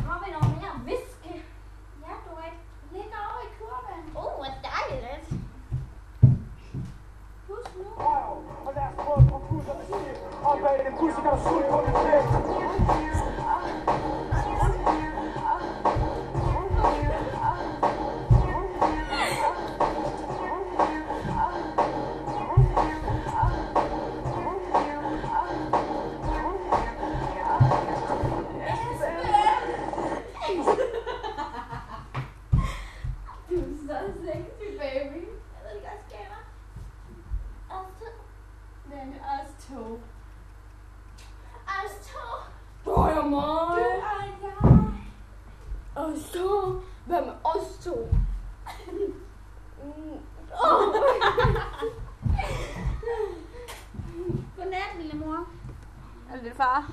Har vi noget mere whisky? Ja, du ligger over i kurven. Hvor dejligt. Husk nu. Og lad os prøve på kusserne til. Og bag den kusse kan der sult på den til. Hvad med os to? Godnat, lille mor. Er det far?